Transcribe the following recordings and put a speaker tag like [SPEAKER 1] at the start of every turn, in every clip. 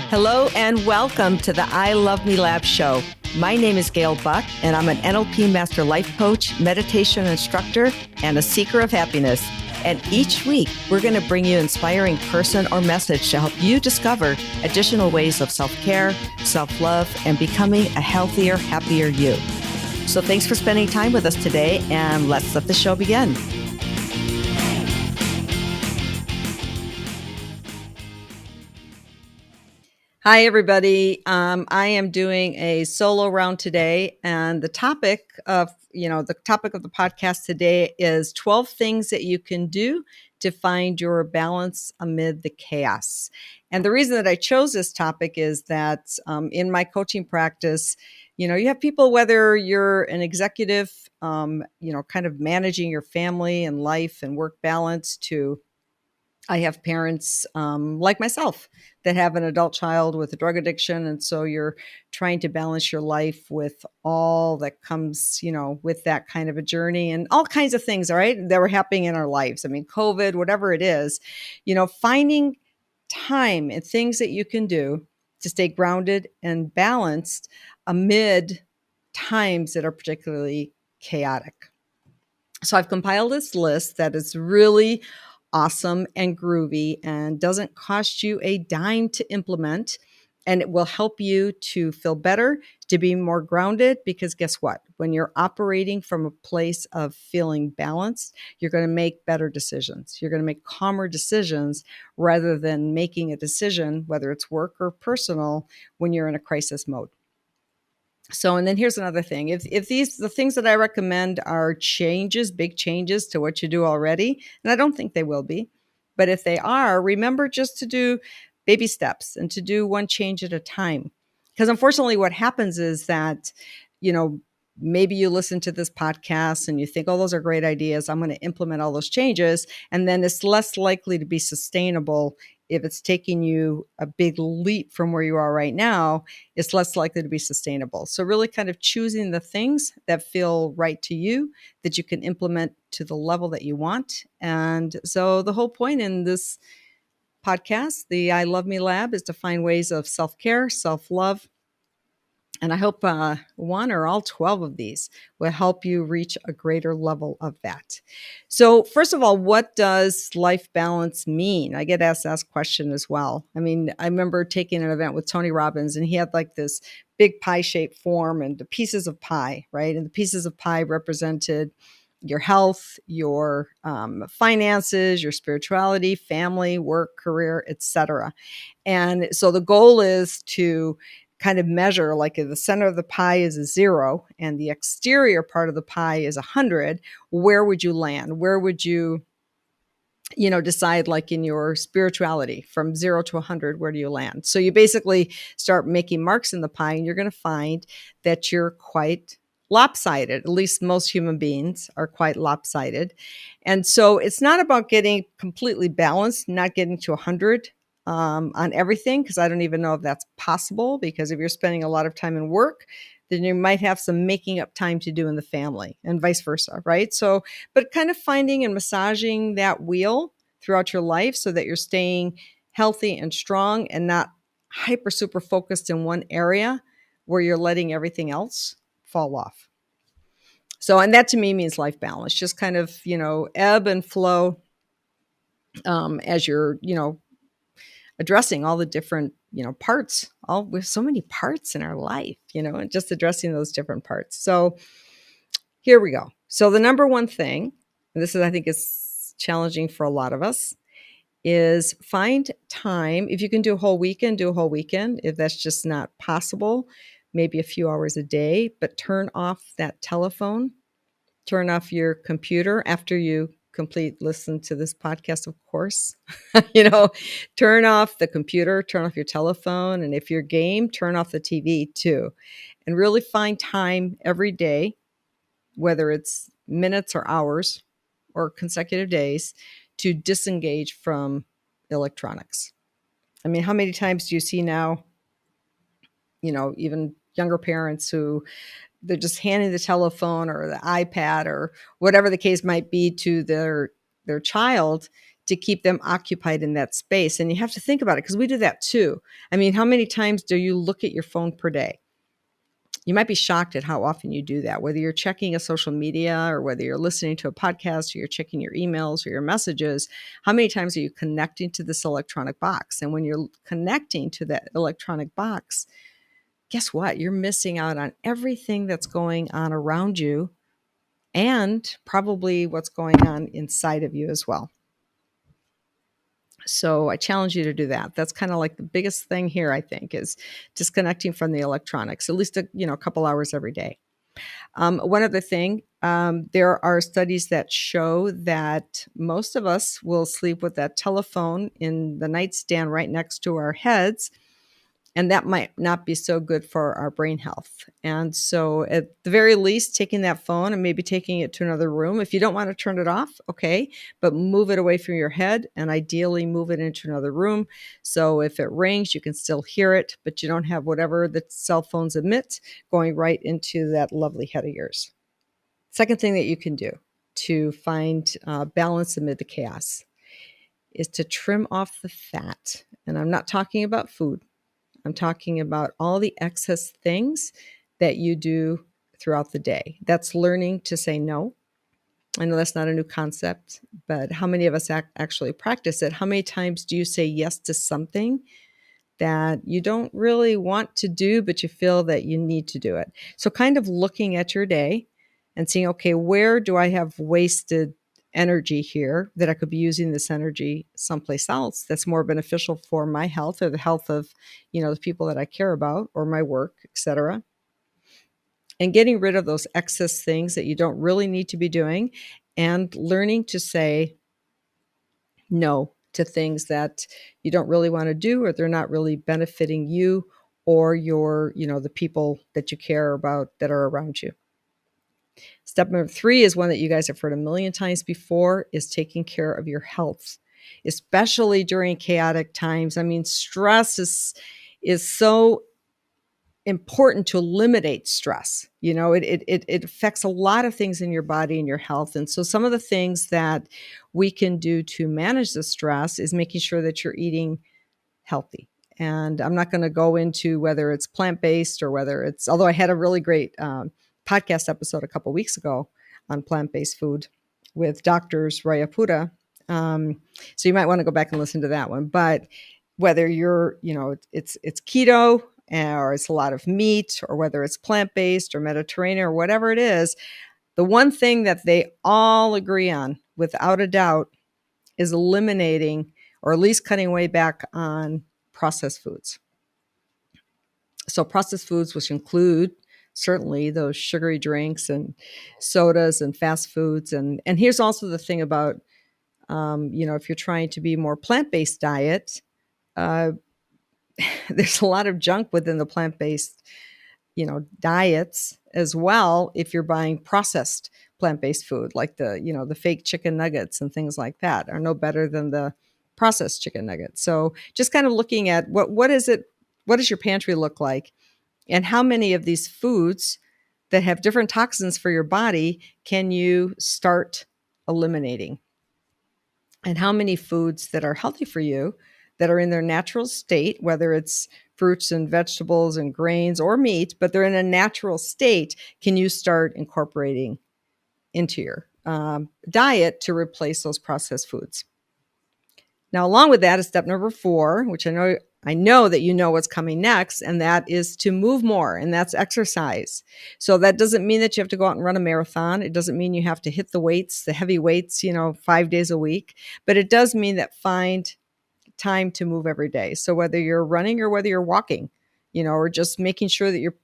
[SPEAKER 1] Hello and welcome to the I Love Me Lab show. My name is Gail Buck, and I'm an NLP Master Life Coach, meditation instructor, and a seeker of happiness. And each week, we're going to bring you an inspiring person or message to help you discover additional ways of self-care, self-love, and becoming a healthier, happier you. So thanks for spending time with us today, and let's let the show begin. Hi, everybody. I am doing a solo round today, and the topic of the podcast today is 12 things that you can do to find your balance amid the chaos. And the reason that I chose this topic is that in my coaching practice, you have people, whether you're an executive, kind of managing your family and life and work balance, to I have parents like myself that have an adult child with a drug addiction. And so you're trying to balance your life with all that comes, with that kind of a journey and all kinds of things, all right, that were happening in our lives. I mean, COVID, whatever it is, finding time and things that you can do to stay grounded and balanced amid times that are particularly chaotic. So I've compiled this list that is really awesome and groovy and doesn't cost you a dime to implement. And it will help you to feel better, to be more grounded, because guess what? When you're operating from a place of feeling balanced, you're going to make better decisions. You're going to make calmer decisions rather than making a decision, whether it's work or personal, when you're in a crisis mode. So, and then here's another thing. If the things that I recommend are big changes to what you do already, and I don't think they will be, but if they are, remember just to do baby steps and to do one change at a time. Because unfortunately, what happens is that, maybe you listen to this podcast and you think, oh, those are great ideas. I'm going to implement all those changes. And then it's less likely to be sustainable. If it's taking you a big leap from where you are right now, it's less likely to be sustainable. So really kind of choosing the things that feel right to you, that you can implement to the level that you want. And so the whole point in this podcast, the I Love Me Lab, is to find ways of self-care, self-love. And I hope one or all 12 of these will help you reach a greater level of that. So first of all, what does life balance mean? I get asked that question as well. I mean, I remember taking an event with Tony Robbins, and he had like this big pie-shaped form and the pieces of pie, right? And the pieces of pie represented your health, your finances, your spirituality, family, work, career, etc. And so the goal is to kind of measure, like if the center of the pie is a 0 and the exterior part of the pie is 100, where would you land? Where would you, decide, like in your spirituality, from 0 to 100, where do you land? So you basically start making marks in the pie, and you're going to find that you're quite lopsided. At least most human beings are quite lopsided. And so it's not about getting completely balanced, not getting to 100 on everything, because I don't even know if that's possible, because if you're spending a lot of time in work, then you might have some making up time to do in the family, and vice versa, right? So, but kind of finding and massaging that wheel throughout your life so that you're staying healthy and strong and not hyper super focused in one area where you're letting everything else fall off. So, and that to me means life balance, just kind of, ebb and flow as you're, addressing all the different, parts. We have so many parts in our life, and just addressing those different parts. So here we go. So the number one thing, and this is, I think, is challenging for a lot of us, is find time. If you can do a whole weekend, do a whole weekend. If that's just not possible, maybe a few hours a day, but turn off that telephone, turn off your computer after you listen to this podcast, of course. Turn off the computer, turn off your telephone, and if you're game, turn off the TV too. And really find time every day, whether it's minutes or hours or consecutive days, to disengage from electronics. I mean, how many times do you see now, even younger parents who they're just handing the telephone or the iPad or whatever the case might be to their child to keep them occupied in that space. And you have to think about it because we do that too. I mean, how many times do you look at your phone per day? You might be shocked at how often you do that, whether you're checking a social media or whether you're listening to a podcast or you're checking your emails or your messages. How many times are you connecting to this electronic box? And when you're connecting to that electronic box, guess what? You're missing out on everything that's going on around you and probably what's going on inside of you as well. So I challenge you to do that. That's kind of like the biggest thing here, I think, is disconnecting from the electronics, at least a couple hours every day. One other thing, there are studies that show that most of us will sleep with that telephone in the nightstand right next to our heads, and that might not be so good for our brain health. And so at the very least, taking that phone and maybe taking it to another room. If you don't want to turn it off, okay, but move it away from your head and ideally move it into another room. So if it rings, you can still hear it, but you don't have whatever the cell phones emit going right into that lovely head of yours. Second thing that you can do to find balance amid the chaos is to trim off the fat. And I'm not talking about food. I'm talking about all the excess things that you do throughout the day. That's learning to say no. I know that's not a new concept, but how many of us actually practice it? How many times do you say yes to something that you don't really want to do, but you feel that you need to do it? So kind of looking at your day and seeing, okay, where do I have wasted energy here that I could be using this energy someplace else that's more beneficial for my health or the health of, the people that I care about or my work, etc. And getting rid of those excess things that you don't really need to be doing and learning to say no to things that you don't really want to do or they're not really benefiting you or your, the people that you care about that are around you. Step number 3 is one that you guys have heard a million times before, is taking care of your health, especially during chaotic times. I mean, stress is so important to eliminate stress. It affects a lot of things in your body and your health. And so some of the things that we can do to manage the stress is making sure that you're eating healthy. And I'm not going to go into whether it's plant-based or whether it's, although I had a really great podcast episode a couple weeks ago on plant-based food with doctors Rayapura. So you might want to go back and listen to that one. But whether you're, it's keto or it's a lot of meat, or whether it's plant-based or Mediterranean or whatever it is, the one thing that they all agree on, without a doubt, is eliminating or at least cutting way back on processed foods. So processed foods, which include certainly those sugary drinks and sodas and fast foods. And here's also the thing about, if you're trying to be more plant-based diet, there's a lot of junk within the plant-based, diets as well. If you're buying processed plant-based food, like the fake chicken nuggets and things like that are no better than the processed chicken nuggets. So just kind of looking at what is it, what does your pantry look like? And how many of these foods that have different toxins for your body can you start eliminating? And how many foods that are healthy for you, that are in their natural state, whether it's fruits and vegetables and grains or meat, but they're in a natural state, can you start incorporating into your diet to replace those processed foods? Now, along with that is step number 4, which I know that you know what's coming next, and that is to move more, and that's exercise. So that doesn't mean that you have to go out and run a marathon. It doesn't mean you have to hit the weights, the heavy weights, 5 days a week, but it does mean that find time to move every day. So whether you're running or whether you're walking, or just making sure that you're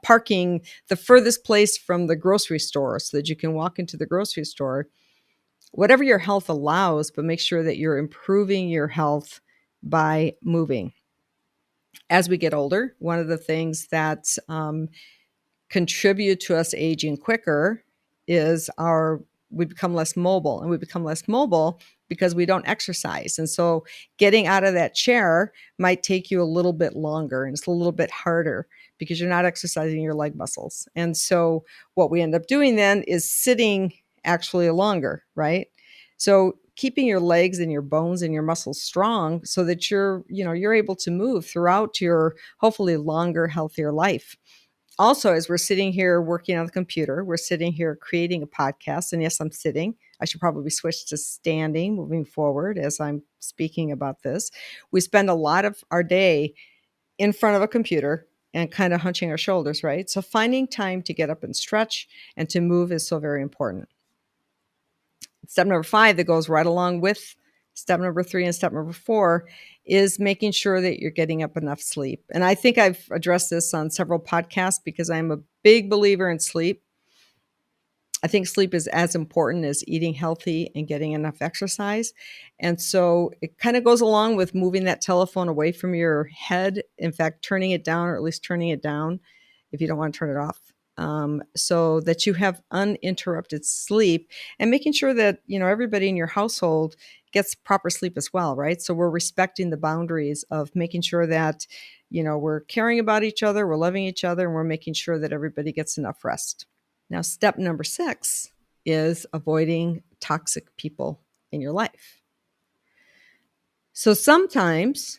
[SPEAKER 1] parking the furthest place from the grocery store so that you can walk into the grocery store, whatever your health allows, but make sure that you're improving your health by moving. As we get older, one of the things that contribute to us aging quicker is we become less mobile, and we become less mobile because we don't exercise. And so getting out of that chair might take you a little bit longer, and it's a little bit harder because you're not exercising your leg muscles. And so what we end up doing then is sitting actually longer, right? So keeping your legs and your bones and your muscles strong so that you're able to move throughout your hopefully longer, healthier life. Also, as we're sitting here working on the computer, we're sitting here creating a podcast. And yes, I'm sitting. I should probably switch to standing moving forward as I'm speaking about this. We spend a lot of our day in front of a computer and kind of hunching our shoulders, right? So finding time to get up and stretch and to move is so very important. Step number 5 that goes right along with step number 3 and step number 4 is making sure that you're getting up enough sleep. And I think I've addressed this on several podcasts because I'm a big believer in sleep. I think sleep is as important as eating healthy and getting enough exercise. And so it kind of goes along with moving that telephone away from your head. In fact, turning it down, or at least turning it down if you don't want to turn it off, so that you have uninterrupted sleep, and making sure that, everybody in your household gets proper sleep as well, right? So we're respecting the boundaries of making sure that, we're caring about each other, we're loving each other, and we're making sure that everybody gets enough rest. Now, step number 6 is avoiding toxic people in your life. So sometimes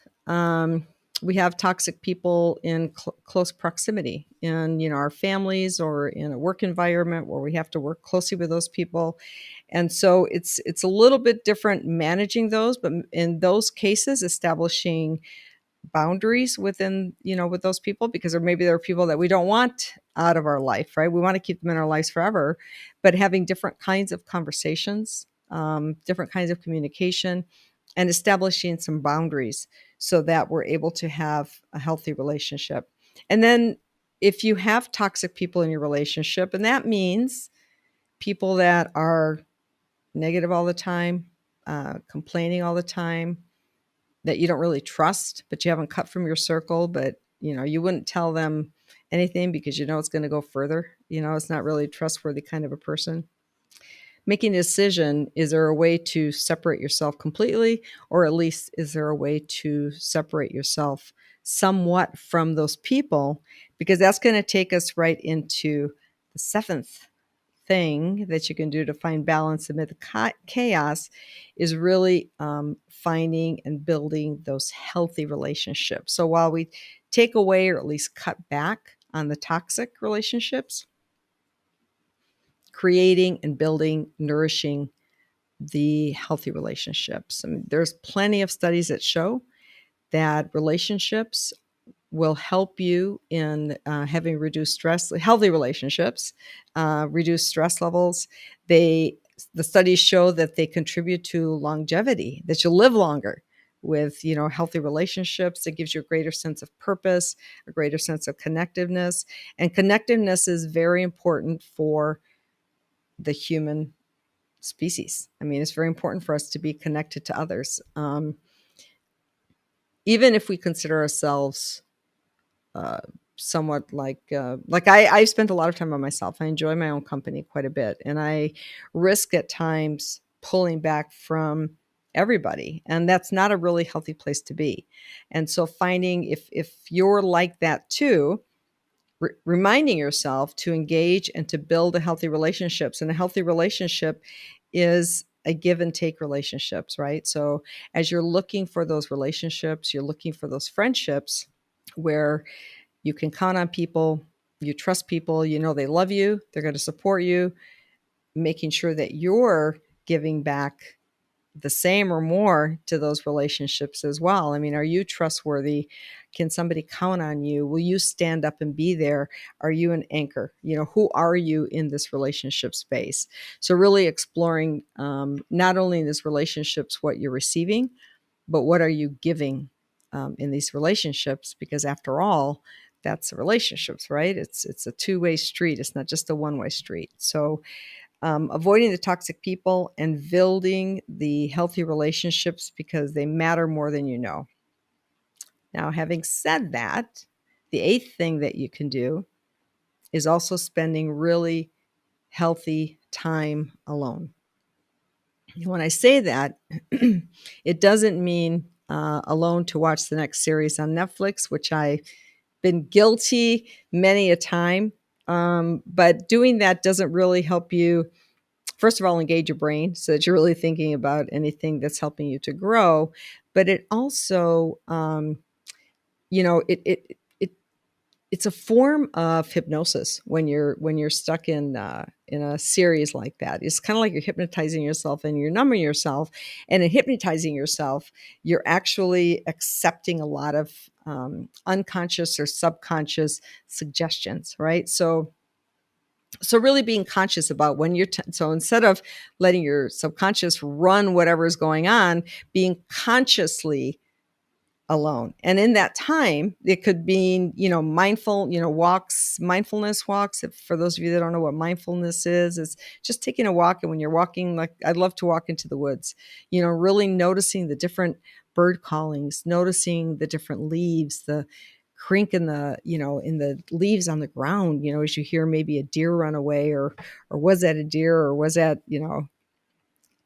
[SPEAKER 1] we have toxic people in close proximity in, our families or in a work environment where we have to work closely with those people. And so it's a little bit different managing those, but in those cases, establishing boundaries within, with those people, because maybe there are people that we don't want out of our life, right? We want to keep them in our lives forever, but having different kinds of conversations, different kinds of communication, and establishing some boundaries so that we're able to have a healthy relationship. And then if you have toxic people in your relationship, and that means people that are negative all the time, complaining all the time, that you don't really trust, but you haven't cut from your circle, but you wouldn't tell them anything because it's going to go further. It's not really a trustworthy kind of a person. Making a decision, is there a way to separate yourself completely, or at least is there a way to separate yourself somewhat from those people? Because that's going to take us right into the 7th thing that you can do to find balance amid the chaos, is really finding and building those healthy relationships. So while we take away or at least cut back on the toxic relationships, creating and building, nourishing the healthy relationships. I mean, there's plenty of studies that show that relationships will help you in having reduced stress. Healthy relationships reduce stress levels. The studies show that they contribute to longevity, that you'll live longer with healthy relationships. It gives you a greater sense of purpose, a greater sense of connectiveness. And connectiveness is very important for the human species. I mean, it's very important for us to be connected to others. Even if we consider ourselves somewhat like I spent a lot of time by myself. I enjoy my own company quite a bit, and I risk at times pulling back from everybody, and that's not a really healthy place to be. And so finding, if you're like that too, reminding yourself to engage and to build a healthy relationships. And a healthy relationship is a give and take relationships, right? So as you're looking for those relationships, you're looking for those friendships where you can count on people, you trust people, they love you, they're going to support you, making sure that you're giving back the same or more to those relationships as well. I mean, are you trustworthy? Can somebody count on you? Will you stand up and be there? Are you an anchor? Who are you in this relationship space? So really exploring not only in these relationships what you're receiving, but what are you giving in these relationships? Because after all, that's the relationships, right? It's a two-way street. It's not just a one-way street. So avoiding the toxic people and building the healthy relationships, because they matter more than you know. Now, having said that, the 8th thing that you can do is also spending really healthy time alone. When I say that, it doesn't mean alone to watch the next series on Netflix, which I've been guilty many a time. But doing that doesn't really help you first of all, engage your brain so that you're really thinking about anything that's helping you to grow. But it also, you know, it's a form of hypnosis when you're stuck in a series like that. It's kind of like you're hypnotizing yourself and you're numbing yourself. And in hypnotizing yourself, you're actually accepting a lot of unconscious or subconscious suggestions, right? So really being conscious about when you're so instead of letting your subconscious run whatever is going on, being consciously alone. And in that time, it could be, mindful, walks, mindfulness walks. If, for those of you that don't know what mindfulness is, it's just taking a walk. And when you're walking, like I'd love to walk into the woods, really noticing the different bird callings, noticing the different leaves, the crink in the leaves on the ground, as you hear maybe a deer run away, or was that a deer, or was that,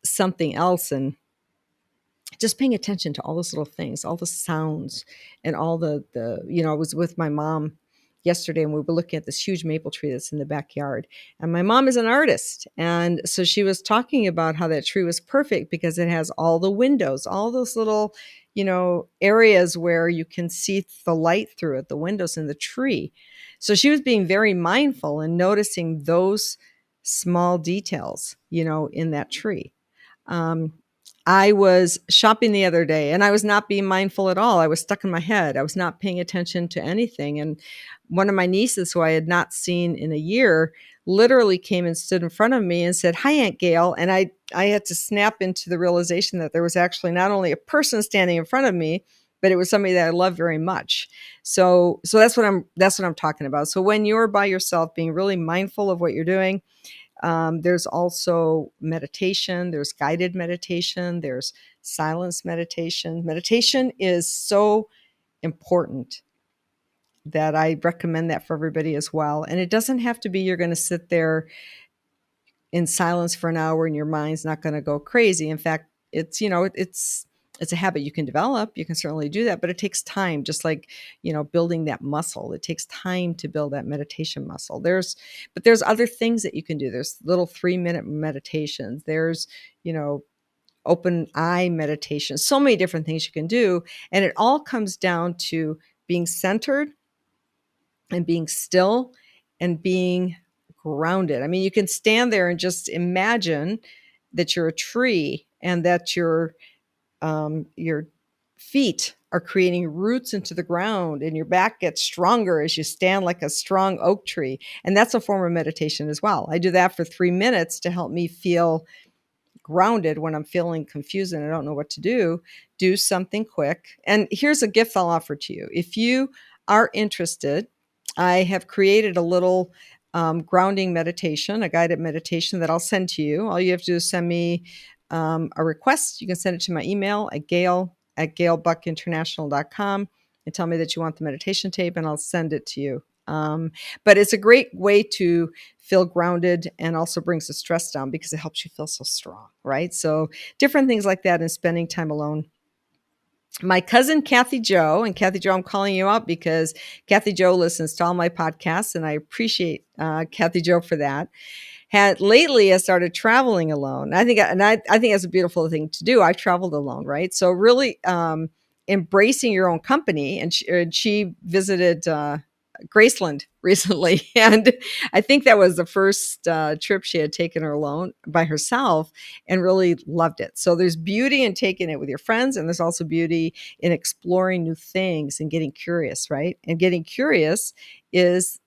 [SPEAKER 1] something else. And just paying attention to all those little things, all the sounds, and all I was with my mom yesterday and we were looking at this huge maple tree that's in the backyard. And my mom is an artist. And so she was talking about how that tree was perfect because it has all the windows, all those little, areas where you can see the light through it, the windows in the tree. So she was being very mindful and noticing those small details, in that tree. Um, I was shopping the other day and I was not being mindful at all. I was stuck in my head. I was not paying attention to anything. And one of my nieces, who I had not seen in a year, literally came and stood in front of me and said, "Hi, Aunt Gail." And I had to snap into the realization that there was actually not only a person standing in front of me, but it was somebody that I love very much. So that's what I'm talking about. So when you're by yourself, being really mindful of what you're doing. There's also meditation, there's guided meditation, there's silence meditation. Meditation is so important that I recommend that for everybody as well. And it doesn't have to be you're going to sit there in silence for an hour and your mind's not going to go crazy. In fact, it's a habit you can develop. You can certainly do that, but it takes time, just like, building that muscle. It takes time to build that meditation muscle. But there's other things that you can do. There's little 3-minute meditations. There's, open eye meditation, so many different things you can do. And it all comes down to being centered and being still and being grounded. I mean, you can stand there and just imagine that you're a tree and that your feet are creating roots into the ground and your back gets stronger as you stand like a strong oak tree. And that's a form of meditation as well. I do that for 3 minutes to help me feel grounded when I'm feeling confused and I don't know what to do something quick. And here's a gift I'll offer to you. If you are interested, I have created a little grounding meditation, a guided meditation that I'll send to you. All you have to do is send me a request. You can send it to my email at gail@gailbuckinternational.com and tell me that you want the meditation tape and I'll send it to you. But it's a great way to feel grounded and also brings the stress down because it helps you feel so strong, right? So different things like that and spending time alone. My cousin, Kathy Jo, and Kathy Jo, I'm calling you out because Kathy Jo listens to all my podcasts and I appreciate Kathy Jo for that. Lately I started traveling alone. I think that's a beautiful thing to do. I've traveled alone, right? So really embracing your own company. And she visited Graceland recently. And I think that was the first trip she had taken her alone by herself and really loved it. So there's beauty in taking it with your friends. And there's also beauty in exploring new things and getting curious, right? And getting curious is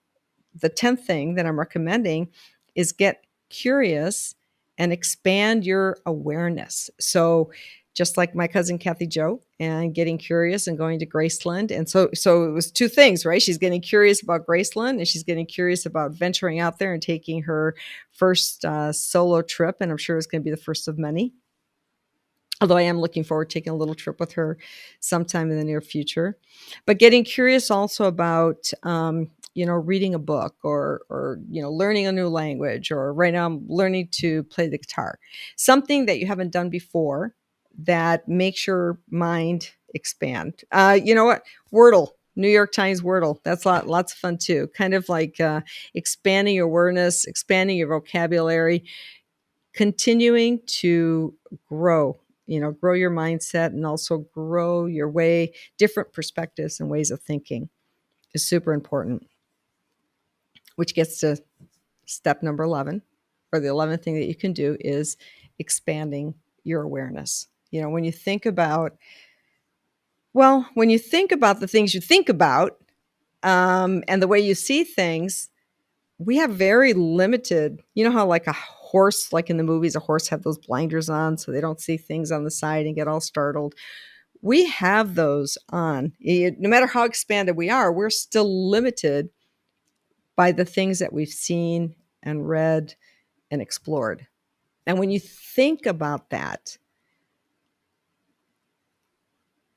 [SPEAKER 1] the 10th thing that I'm recommending is get curious and expand your awareness. So just like my cousin Kathy Jo and getting curious and going to Graceland. And so it was two things, right? She's getting curious about Graceland and she's getting curious about venturing out there and taking her first solo trip. And I'm sure it's going to be the first of many. Although I am looking forward to taking a little trip with her sometime in the near future. But getting curious also about, reading a book or learning a new language, or right now I'm learning to play the guitar. Something that you haven't done before that makes your mind expand. You know what? Wordle. New York Times Wordle. That's lots of fun too. Kind of like expanding your awareness, expanding your vocabulary. continuing to grow, grow your mindset and also grow your different perspectives and ways of thinking is super important, which gets to step number 11, or the 11th thing that you can do is expanding your awareness. When you think about the things you think about, and the way you see things, we have very limited, how like a horse, like in the movies, a horse have those blinders on so they don't see things on the side and get all startled. We have those on. No matter how expanded we are, we're still limited by the things that we've seen and read and explored. And when you think about that,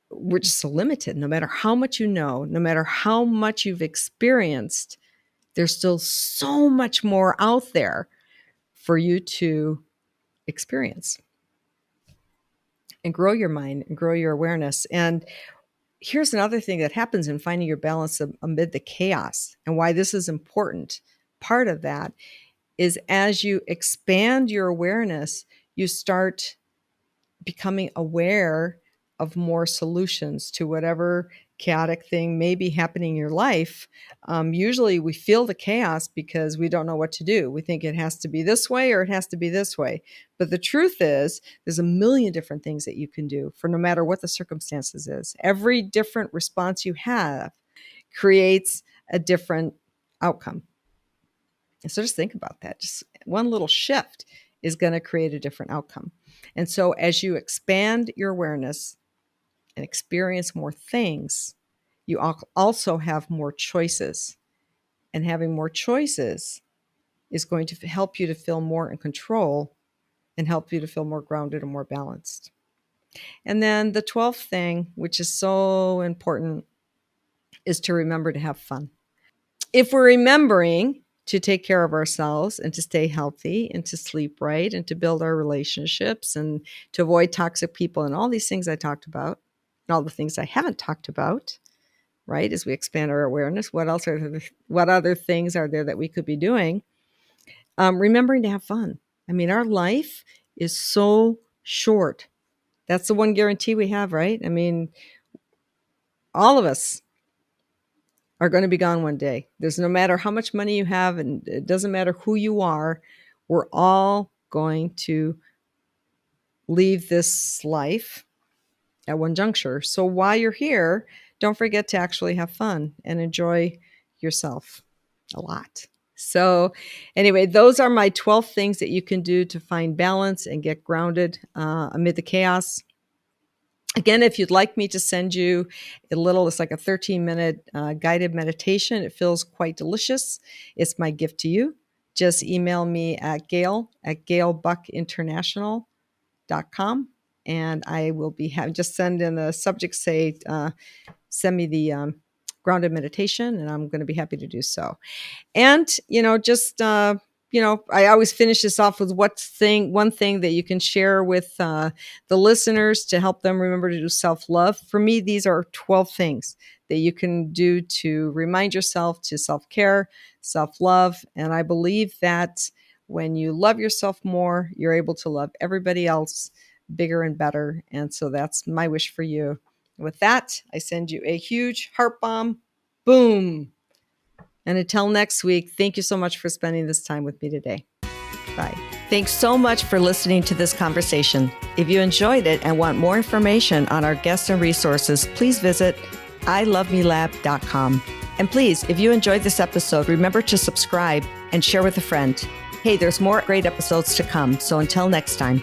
[SPEAKER 1] we're just so limited. No matter how much you know, no matter how much you've experienced, there's still so much more out there for you to experience and grow your mind and grow your awareness. And here's another thing that happens in finding your balance amid the chaos, and why this is important. Part of that is as you expand your awareness, you start becoming aware of more solutions to whatever chaotic thing may be happening in your life. Usually we feel the chaos because we don't know what to do. We think it has to be this way or it has to be this way. But the truth is, there's a million different things that you can do for no matter what the circumstances is. Every different response you have creates a different outcome. And so just think about that. Just one little shift is going to create a different outcome. And so as you expand your awareness and experience more things, you also have more choices. And having more choices is going to help you to feel more in control and help you to feel more grounded and more balanced. And then the 12th thing, which is so important, is to remember to have fun. If we're remembering to take care of ourselves and to stay healthy and to sleep right and to build our relationships and to avoid toxic people and all these things I talked about and all the things I haven't talked about, right? As we expand our awareness, what other things are there that we could be doing? Remembering to have fun. I mean, our life is so short. That's the one guarantee we have, right? I mean, all of us are going to be gone one day. There's no matter how much money you have, and it doesn't matter who you are, we're all going to leave this life at one juncture. So while you're here, don't forget to actually have fun and enjoy yourself a lot. So anyway, those are my 12 things that you can do to find balance and get grounded amid the chaos. Again, if you'd like me to send you it's like a 13-minute guided meditation. It feels quite delicious. It's my gift to you. Just email me at gailbuckinternational.com, and I will be just send in the subject, send me the grounded meditation, and I'm going to be happy to do so. And, I always finish this off with one thing that you can share with the listeners to help them remember to do self-love. For me, these are 12 things that you can do to remind yourself to self-care, self-love. And I believe that when you love yourself more, you're able to love everybody else bigger and better. And so that's my wish for you. With that, I send you a huge heart bomb. Boom. And until next week, thank you so much for spending this time with me today. Bye. Thanks so much for listening to this conversation. If you enjoyed it and want more information on our guests and resources, please visit ilovemelab.com. And please, if you enjoyed this episode, remember to subscribe and share with a friend. Hey, there's more great episodes to come. So until next time.